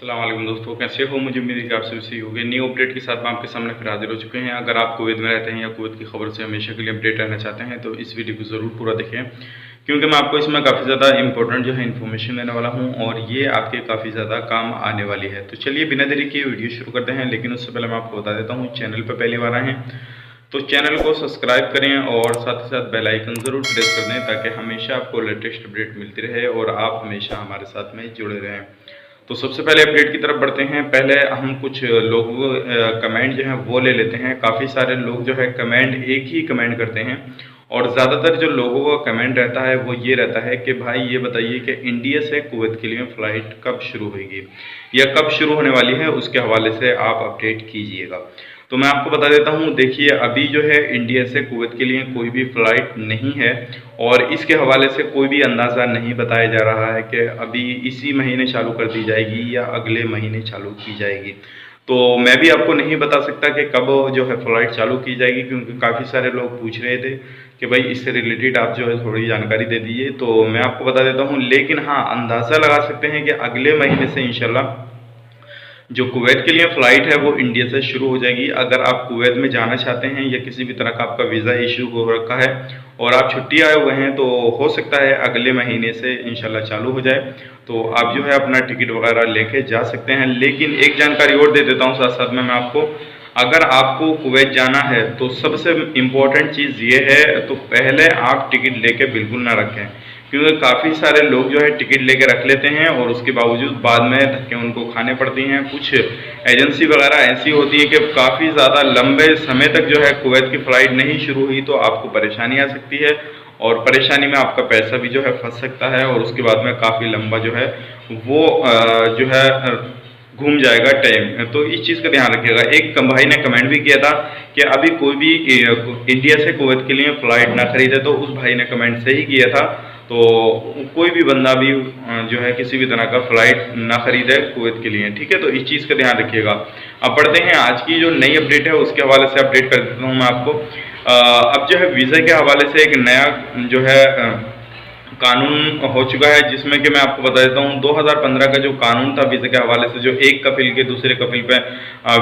अस्सलाम वालेकुम दोस्तों, कैसे हो? मुझे उम्मीद है कि आप सभी सही होंगे। न्यू अपडेट के साथ मैं आपके सामने फिर हाजिर हो चुके हैं। अगर आप कुवैत में रहते हैं या कुवैत की खबर से हमेशा के लिए अपडेट रहना चाहते हैं तो इस वीडियो को ज़रूर पूरा देखें, क्योंकि मैं आपको इसमें काफ़ी ज़्यादा इंपॉर्टेंट जो है इन्फॉर्मेशन देने वाला हूँ और ये आपके काफ़ी ज़्यादा काम आने वाली है। तो चलिए बिना देरी किए वीडियो शुरू करते हैं, लेकिन उससे पहले मैं आपको बता देता हूँ, चैनल पर पहली बार आए हैं तो चैनल को सब्सक्राइब करें और साथ ही साथ बेल आइकन ज़रूर प्रेस कर दें, ताकि हमेशा आपको लेटेस्ट अपडेट मिलती रहे और आप हमेशा हमारे साथ में जुड़े रहें। तो सबसे पहले अपडेट की तरफ बढ़ते हैं। पहले हम कुछ लोग कमेंट जो है वो ले लेते हैं। काफ़ी सारे लोग जो है कमेंट एक ही कमेंट करते हैं और ज़्यादातर जो लोगों का कमेंट रहता है वो ये रहता है कि भाई ये बताइए कि इंडिया से कुवैत के लिए फ़्लाइट कब शुरू होगी या कब शुरू होने वाली है, उसके हवाले से आप अपडेट कीजिएगा। तो मैं आपको बता देता हूँ, देखिए अभी जो है इंडिया से कुवैत के लिए कोई भी फ़्लाइट नहीं है और इसके हवाले से कोई भी अंदाज़ा नहीं बताया जा रहा है कि अभी इसी महीने चालू कर दी जाएगी या अगले महीने चालू की जाएगी। तो मैं भी आपको नहीं बता सकता कि कब जो है फ़्लाइट चालू की जाएगी, क्योंकि काफ़ी सारे लोग पूछ रहे थे कि भाई इससे रिलेटेड आप जो है थोड़ी जानकारी दे दीजिए। तो मैं आपको बता देता हूँ, लेकिन हाँ अंदाज़ा लगा सकते हैं कि अगले महीने से इंशाल्लाह जो कुवैत के लिए फ़्लाइट है वो इंडिया से शुरू हो जाएगी। अगर आप कुवैत में जाना चाहते हैं या किसी भी तरह का आपका वीज़ा इशू हो रखा है और आप छुट्टी आए हुए हैं, तो हो सकता है अगले महीने से इंशाल्लाह चालू हो जाए। तो आप जो है अपना टिकट वगैरह लेके जा सकते हैं। लेकिन एक जानकारी और दे देता हूँ साथ साथ में मैं आपको, अगर आपको कुवैत जाना है तो सबसे इम्पोर्टेंट चीज़ ये है, तो पहले आप टिकट लेके बिल्कुल ना रखें, क्योंकि काफ़ी सारे लोग जो है टिकट लेके रख लेते हैं और उसके बावजूद बाद में धक्के उनको खाने पड़ती हैं। कुछ एजेंसी वगैरह ऐसी होती है कि काफ़ी ज़्यादा लंबे समय तक जो है कुवैत की फ़्लाइट नहीं शुरू हुई, तो आपको परेशानी आ सकती है और परेशानी में आपका पैसा भी जो है फंस सकता है और उसके बाद में काफ़ी लंबा जो है वो जो है घूम जाएगा टाइम। तो इस चीज़ का ध्यान रखिएगा। एक भाई ने कमेंट भी किया था कि अभी कोई भी इंडिया से कुवैत के लिए फ़्लाइट ना खरीदे, तो उस भाई ने कमेंट सही किया था। तो कोई भी बंदा भी जो है किसी भी तरह का फ़्लाइट ना खरीदे कुवैत के लिए, ठीक है? तो इस चीज़ का ध्यान रखिएगा। अब बढ़ते हैं आज की जो नई अपडेट है उसके हवाले से अपडेट कर देता हूँ मैं आपको। अब जो है वीज़ा के हवाले से एक नया जो है कानून हो चुका है, जिसमें कि मैं आपको बता देता हूँ 2015 का जो कानून था वीज़ा के हवाले से, जो एक कफिल के दूसरे कफिल पे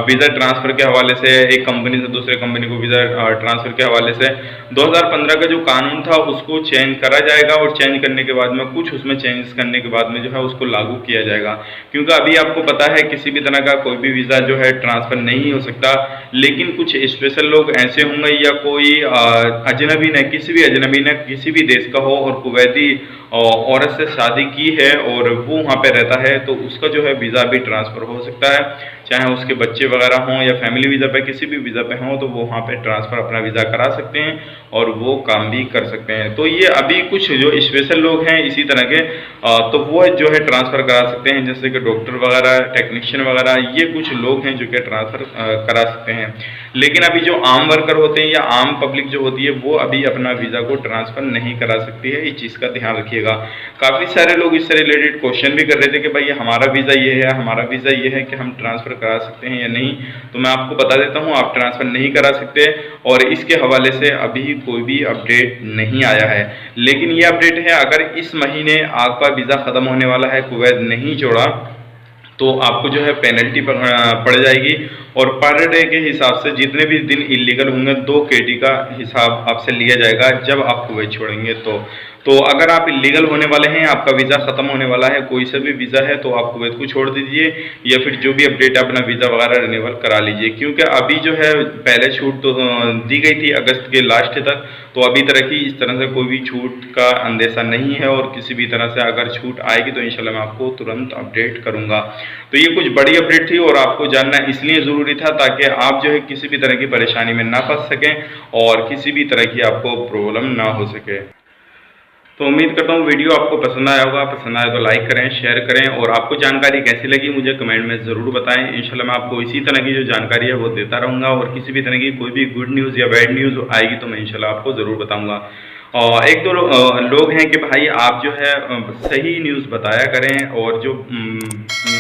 वीज़ा ट्रांसफ़र के हवाले से, एक कंपनी से दूसरे कंपनी को वीज़ा ट्रांसफ़र के हवाले से 2015 का जो कानून था उसको चेंज करा जाएगा और चेंज करने के बाद में कुछ उसमें चेंजेस करने के बाद में जो है उसको लागू किया जाएगा। क्योंकि अभी आपको पता है किसी भी तरह का कोई भी वीज़ा जो है ट्रांसफ़र नहीं हो सकता, लेकिन कुछ स्पेशल लोग ऐसे होंगे या कोई अजनबी ने, किसी भी अजनबी ने किसी भी देश का हो और कुवैती औरत से शादी की है और वो वहाँ पे रहता है, तो उसका जो है वीज़ा भी ट्रांसफ़र हो सकता है, चाहे उसके बच्चे वगैरह हों या फैमिली वीज़ा पे, किसी भी वीज़ा पे हों, तो वो वहाँ पे ट्रांसफ़र अपना वीज़ा करा सकते हैं और वो काम भी कर सकते हैं। तो ये अभी कुछ जो स्पेशल लोग हैं इसी तरह के, तो वो जो है ट्रांसफ़र करा सकते हैं, जैसे कि डॉक्टर वगैरह, टेक्नीशियन वगैरह, ये कुछ लोग हैं जो कि ट्रांसफ़र करा सकते हैं। लेकिन अभी जो आम वर्कर होते हैं या आम पब्लिक जो होती है वो अभी अपना वीज़ा को ट्रांसफ़र नहीं करा सकती है। इस चीज़ का ध्यान रखिएगा। काफ़ी सारे लोग इससे रिलेटेड क्वेश्चन भी कर रहे थे कि भाई हमारा वीज़ा ये है, हमारा वीज़ा ये है कि हम ट्रांसफ़र करा सकते हैं या नहीं। तो मैं आपको बता देता हूँ, आप ट्रांसफ़र नहीं करा सकते और इसके हवाले से अभी कोई भी अपडेट नहीं आया है। लेकिन ये अपडेट है, अगर इस महीने आपका वीज़ा ख़त्म होने वाला है, कुवैत नहीं छोड़ा, तो आपको जो है पेनल्टी पड़ जाएगी और पर डे के हिसाब से जितने भी दिन इलीगल होंगे 2 KD का हिसाब आपसे लिया जाएगा जब आप कुवैत छोड़ेंगे। तो अगर आप इलीगल होने वाले हैं, आपका वीज़ा ख़त्म होने वाला है, कोई सा भी वीज़ा है, तो आप कुवैत को छोड़ दीजिए या फिर जो भी अपडेट है अपना वीज़ा वगैरह रिन्यूअल करा लीजिए। क्योंकि अभी जो है पहले छूट तो दी गई थी अगस्त के लास्ट तक, तो अभी तरह की इस तरह से कोई भी छूट का अंदेशा नहीं है और किसी भी तरह से अगर छूट आएगी तो इंशाल्लाह मैं आपको तुरंत अपडेट करूँगा। तो ये कुछ बड़ी अपडेट थी और आपको जानना इसलिए ज़रूरी था ताकि आप जो है किसी भी तरह की परेशानी में ना फंस सकें और किसी भी तरह की आपको प्रॉब्लम ना हो सके। तो उम्मीद करता हूँ वीडियो आपको पसंद आया होगा। पसंद आया तो लाइक करें, शेयर करें और आपको जानकारी कैसी लगी मुझे कमेंट में ज़रूर बताएं। इंशाल्लाह मैं आपको इसी तरह की जो जानकारी है वो देता रहूँगा और किसी भी तरह की कोई भी गुड न्यूज़ या बैड न्यूज़ आएगी तो मैं इंशाल्लाह आपको ज़रूर बताऊँगा। और एक दो लोग हैं कि भाई आप जो है सही न्यूज़ बताया करें और जो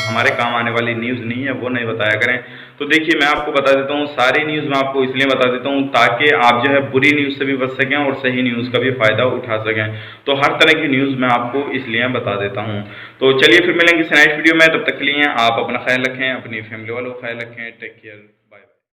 हमारे काम आने वाली न्यूज़ नहीं है वो नहीं बताया करें। तो तो देखिए मैं आपको बता देता हूँ, सारी न्यूज़ मैं आपको इसलिए बता देता हूँ ताकि आप जो है बुरी न्यूज़ से भी बच सकें और सही न्यूज़ का भी फ़ायदा उठा सकें। तो हर तरह की न्यूज़ मैं आपको इसलिए बता देता हूँ। तो चलिए फिर मिलेंगे इस नेक्स्ट वीडियो में, तब तक के लिए आप अपना ख्याल रखें, अपनी फैमिली वालों का ख्याल रखें। Take care.